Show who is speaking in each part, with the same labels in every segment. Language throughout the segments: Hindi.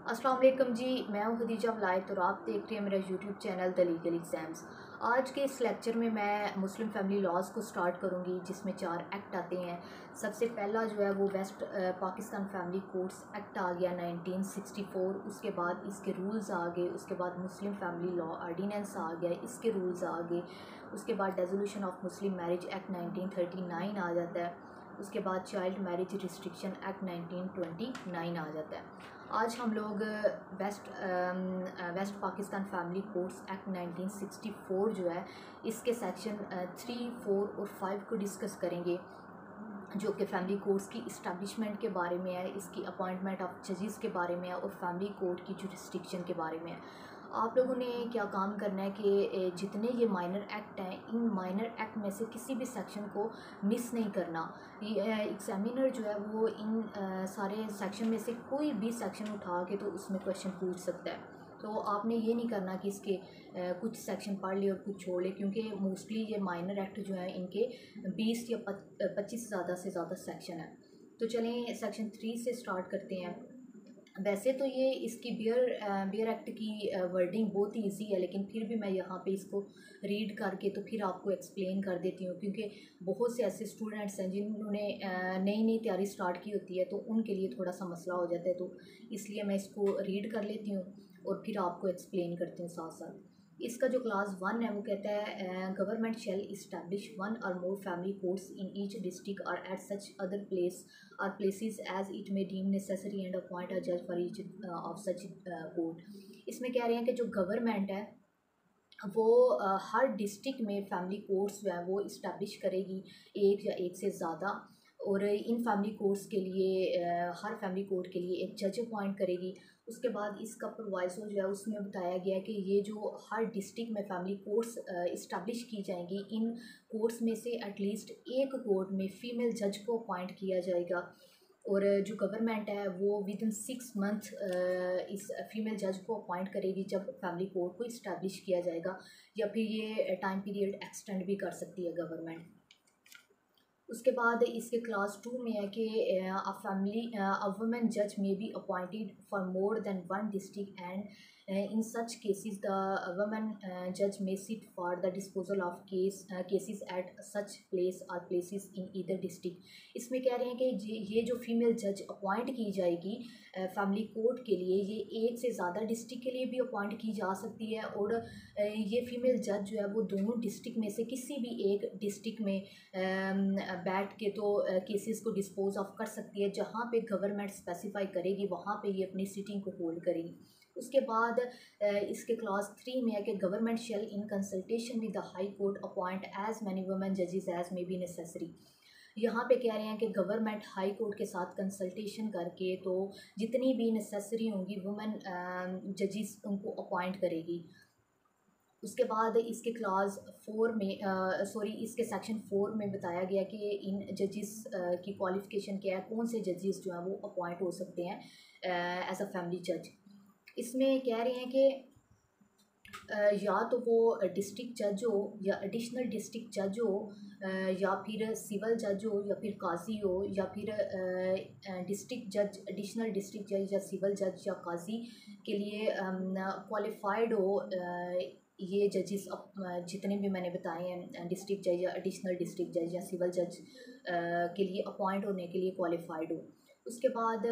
Speaker 1: अस्सलाम वालेकुम जी। मैं हूँ खदीजा वलायत और आप देख रहे हैं मेरा YouTube channel the legal exams. आज के इस लेक्चर में मैं मुस्लिम फैमिली लॉज को स्टार्ट करूँगी, जिसमें 4 एक्ट आते हैं। सबसे पहला जो है वो west Pakistan family codes act आ गया 1964। उसके बाद इसके रूल्स आ गए। उसके बाद मुस्लिम फैमिली लॉ आर्डीनेंस आ गया, इसके रूल्स आ गए। उसके बाद resolution of Muslim marriage act 1939 आ जाता है। उसके बाद चाइल्ड मैरिज रिस्ट्रिक्शन एक्ट 1929 आ जाता है। आज हम लोग West Pakistan family codes act 1964 जो है, इसके सेक्शन 3, 4 और 5 को डिस्कस करेंगे, जो कि फैमिली कोर्ट्स की इस्टेब्लिशमेंट के बारे में है, इसकी अपॉइंटमेंट ऑफ जजेस के बारे में है और फैमिली कोर्ट की जुरिस्डिक्शन के बारे में है। आप लोगों ने क्या काम करना है कि जितने ये माइनर एक्ट हैं, इन माइनर एक्ट में से किसी भी सेक्शन को मिस नहीं करना। ये एग्जामिनर जो है वो इन सारे सेक्शन में से कोई भी सेक्शन उठा के तो उसमें क्वेश्चन पूछ सकता है। तो आपने ये नहीं करना कि इसके कुछ सेक्शन पढ़ लिए और कुछ छोड़ ले, क्योंकि मोस्टली ये माइनर एक्ट जो है इनके 20 या 25 से ज़्यादा सेक्शन है। तो चलें सेक्शन 3 से स्टार्ट करते हैं। वैसे तो ये इसकी बियर एक्ट की वर्डिंग बहुत ही ईजी है, लेकिन फिर भी मैं यहाँ पे इसको रीड करके तो फिर आपको एक्सप्लेन कर देती हूँ, क्योंकि बहुत से ऐसे स्टूडेंट्स हैं जिन्होंने नई नई तैयारी स्टार्ट की होती है, तो उनके लिए थोड़ा सा मसला हो जाता है। तो इसलिए मैं इसको रीड कर लेती हूँ और फिर आपको एक्सप्लेन करती हूँ साथ साथ। इसका जो क्लास 1 है वो कहता है government shall establish 1 or more family courts in each district or at such other place or places as it may deem necessary and appoint a जज for each of such court. इसमें कह रहे हैं कि जो गवर्नमेंट है वो हर डिस्ट्रिक्ट में फैमिली कोर्ट्स जो है वो इस्टेब्लिश करेगी, एक या एक से ज़्यादा। और इन फैमिली कोर्ट्स के लिए हर फैमिली कोर्ट के लिए एक जज अपॉइंट करेगी। उसके बाद इसका प्रोवाइसो जो है उसमें बताया गया है कि ये जो हर डिस्ट्रिक्ट में फैमिली कोर्ट्स इस्टेब्लिश की जाएंगी, इन कोर्ट्स में से एटलीस्ट एक कोर्ट में फ़ीमेल जज को अपॉइंट किया जाएगा। और जो गवर्नमेंट है वो विद इन 6 मंथ इस फीमेल जज को अपॉइंट करेगी जब फैमिली कोर्ट को इस्टेब्लिश किया जाएगा, या फिर ये टाइम पीरियड एक्सटेंड भी कर सकती है गवर्नमेंट। उसके बाद इसके क्लास 2 में है कि अ वुमेन जज may be appointed for more than 1 district and in such cases the women जज may sit for the disposal of cases at such place or places in either district. इसमें कह रहे हैं कि ये जो फीमेल जज अपॉइंट की जाएगी फैमिली कोर्ट के लिए, ये एक से ज़्यादा डिस्ट्रिक्ट के लिए भी अपॉइंट की जा सकती है, और ये फीमेल जज जो है वो दोनों डिस्ट्रिक्ट में से किसी भी एक डिस्ट्रिक्ट में बैठ के तो केसेस को डिस्पोज ऑफ कर सकती है। जहाँ पे गवर्नमेंट स्पेसिफाई करेगी वहाँ पे ये अपनी सिटिंग को होल्ड करेगी। उसके बाद इसके क्लास 3 में है कि government shall in consultation with the high court appoint as many women जजेस एज मे बी नेसेसरी। यहाँ पे कह रहे हैं कि गवर्नमेंट हाई कोर्ट के साथ कंसल्टेशन करके तो जितनी भी नेसेसरी होंगी वुमेन जजेस उनको अपॉइंट करेगी। उसके बाद इसके क्लास 4 में इसके सेक्शन 4 में बताया गया कि इन जजेस की क्वालिफ़िकेशन क्या है, कौन से जजेस जो हैं वो अपॉइंट हो सकते हैं एज अ फैमिली जज। इसमें कह रहे हैं कि या तो वो डिस्ट्रिक्ट जज हो या एडिशनल डिस्ट्रिक्ट जज हो, या फिर सिविल जज हो या फिर काजी हो, या फिर डिस्ट्रिक्ट जज, एडिशनल डिस्ट्रिक्ट जज या सिविल जज या काजी के लिए क्वालिफाइड हो। ये जजेस जितने भी मैंने बताए हैं डिस्ट्रिक्ट जज या एडिशनल डिस्ट्रिक्ट जज या सिविल जज के लिए अपॉइंट होने के लिए क्वालिफाइड हो। उसके बाद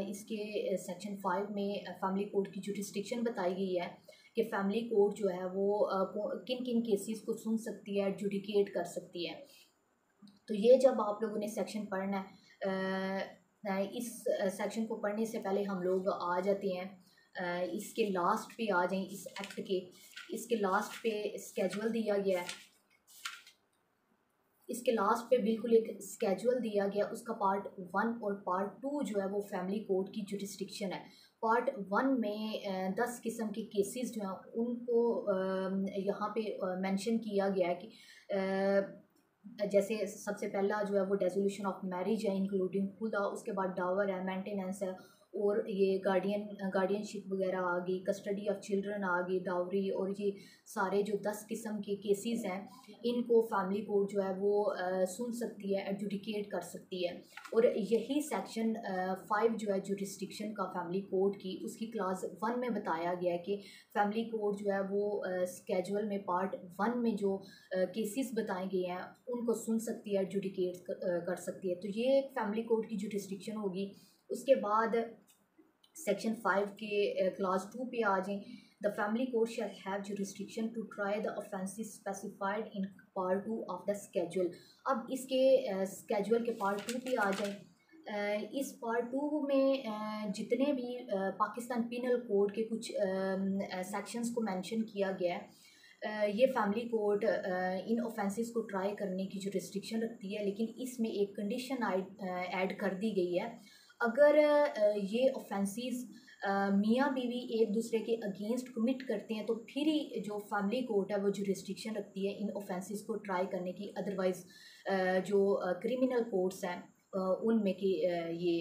Speaker 1: इसके सेक्शन 5 में फैमिली कोर्ट की जुरिस्डिक्शन बताई गई है कि फैमिली कोर्ट जो है वो किन किन केसेस को सुन सकती है, एडजुडिकेट कर सकती है। तो ये जब आप लोगों ने सेक्शन पढ़ना है, इस सेक्शन को पढ़ने से पहले हम लोग आ जाते हैं इसके लास्ट पे आ जाएं। इस एक्ट के इसके लास्ट पे स्केजुअल दिया गया है। इसके लास्ट पे बिल्कुल एक स्केजुअल दिया गया, उसका पार्ट 1 और पार्ट 2 जो है वो फैमिली कोर्ट की जुरिस्डिक्शन है। पार्ट 1 में 10 किस्म के केसेस जो हैं उनको यहाँ पे मेंशन किया गया है कि जैसे सबसे पहला जो है वो डेसोल्यूशन ऑफ मैरिज है इंक्लूडिंग खुदा, उसके बाद डावर है, मेंटेनेंस है, और ये गार्डियनशिप वगैरह आ गई, कस्टडी ऑफ चिल्ड्रन आ गई, डाउरी, और ये सारे जो 10 किस्म के केसेस हैं इनको फैमिली कोर्ट जो है वो सुन सकती है, एडजुडिकेट कर सकती है। और यही सेक्शन 5 जो है जुरिस्डिक्शन का फैमिली कोर्ट की, उसकी क्लास 1 में बताया गया है कि फैमिली कोर्ट जो है वो स्केजुअल में पार्ट 1 में जो केसेस बताए गए हैं उनको सुन सकती है, एडजुडिकेट कर सकती है। तो ये एक फैमिली कोर्ट की जुरिस्डिक्शन होगी। उसके बाद सेक्शन 5 के क्लास 2 पे आ जाएं। The family court shall have jurisdiction to try the offences specified in part 2 of the schedule. अब इसके स्केजुअल के पार्ट 2 पे आ जाएं। इस पार्ट 2 में जितने भी पाकिस्तान पिनल कोड के कुछ सेक्शंस को मेंशन किया गया है, ये फैमिली कोर्ट इन ऑफेंसेस को ट्राई करने की जो रिस्ट्रिक्शन रखती है, लेकिन इसमें एक कंडीशन ऐड कर दी गई है। अगर ये ऑफेंसेस मियाँ बीवी एक दूसरे के अगेंस्ट कमिट करते हैं तो फिर ही जो फैमिली कोर्ट है वो जो रिस्ट्रिक्शन रखती है इन ऑफेंसेस को ट्राई करने की। अदरवाइज़ जो क्रिमिनल कोर्ट्स हैं उनमें कि ये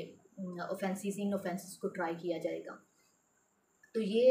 Speaker 1: ऑफेंसेस इन ऑफेंसेस को ट्राई किया जाएगा। तो ये